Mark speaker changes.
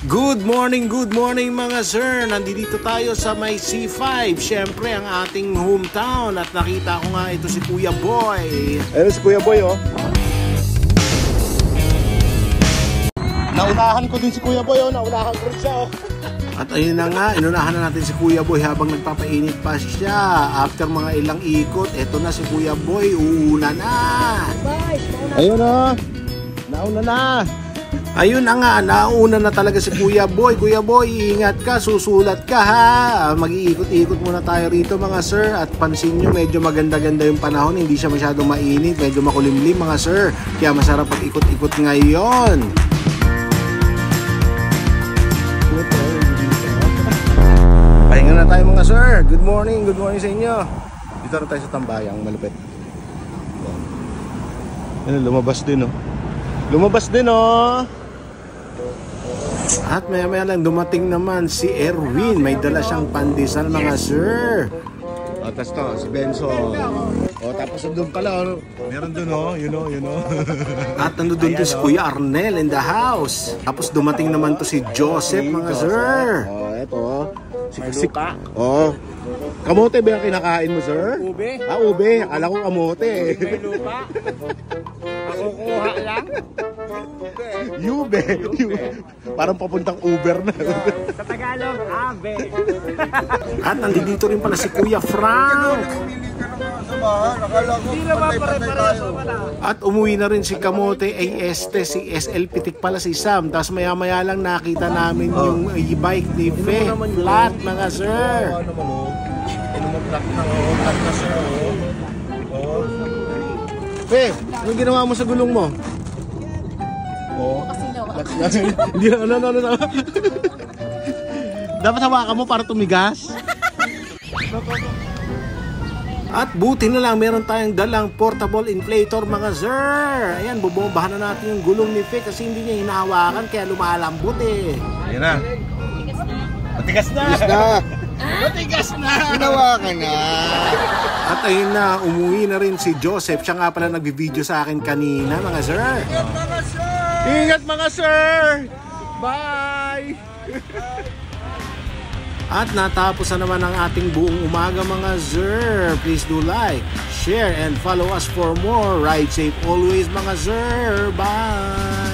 Speaker 1: Good morning mga sir. Nandito tayo sa may C5. Siyempre ang ating hometown. At nakita ko nga ito si Kuya Boy.
Speaker 2: Ayun si Kuya Boy oh. Naunahan ko din si Kuya Boy oh. Naunahan ko rin siya oh.
Speaker 1: At ayun na nga, inunahan na natin si Kuya Boy habang nagpapainit pa siya. After mga ilang ikot, eto na si Kuya Boy. Uuna na.
Speaker 2: Ayun oh. Nauna na.
Speaker 1: Ayun na nga, nauna na talaga si Kuya Boy. Kuya Boy, ingat ka, susulat ka ha. Mag-iikot-ikot muna tayo rito mga sir. At pansin nyo, medyo maganda-ganda yung panahon. Hindi siya masyadong mainit, medyo makulimlim mga sir. Kaya masarap pag-ikot-ikot ngayon. Pahinga na tayo mga sir. Good morning sa inyo. Dito na tayo sa tambayang malupit.
Speaker 2: Ano, lumabas din oh. Lumabas din oh.
Speaker 1: At maya-maya lang dumating naman si Erwin. May dala siyang pandesal mga sir.
Speaker 2: O, tas to, si Benson. O, tapos doon pala, meron doon oh, you know.
Speaker 1: At nandun din si Kuya Arnel in the house. Tapos dumating naman to si Joseph mga sir.
Speaker 2: O, eto si oh. Kamote ba yung kinakain mo sir?
Speaker 3: Ube.
Speaker 2: Ah, ube. Akala ko kamote.
Speaker 3: May lupa. Kukuha lang.
Speaker 2: Ube. Parang papuntang Uber na.
Speaker 3: Sa Tagalog, abe.
Speaker 1: At nandito rin pala si Kuya Frank.
Speaker 3: Hindi naman pare-pareho wala.
Speaker 1: At umuwi na rin si Kamote ay si SL Pitik pala si Sam. Tapos maya-maya lang nakita namin yung e-bike ni Fe. Flat mga sir.
Speaker 2: Ano naman oh. Ano mo flat na sir oh.
Speaker 1: Fe, anong ginawa mo sa gulong mo?
Speaker 2: Oh.
Speaker 1: Hindi ano. Dapat hawakan mo para tumigas. At buti na lang meron tayong dalang portable inflator mga sir. Ayan, bubombahan na natin yung gulong ni Fe kasi hindi niya hinahawakan kaya lumalambot eh.
Speaker 2: Ayan na. Matigas na. Matigas na. Ginawa ka na.
Speaker 1: At ayun na, umuwi na rin si Joseph. Siya nga pala nagbibideo sa akin kanina mga sir.
Speaker 2: Ingat mga sir. Bye.
Speaker 1: At natapos na naman ang ating buong umaga mga sir. Please do like, share, and follow us for more. Ride safe always mga sir. Bye!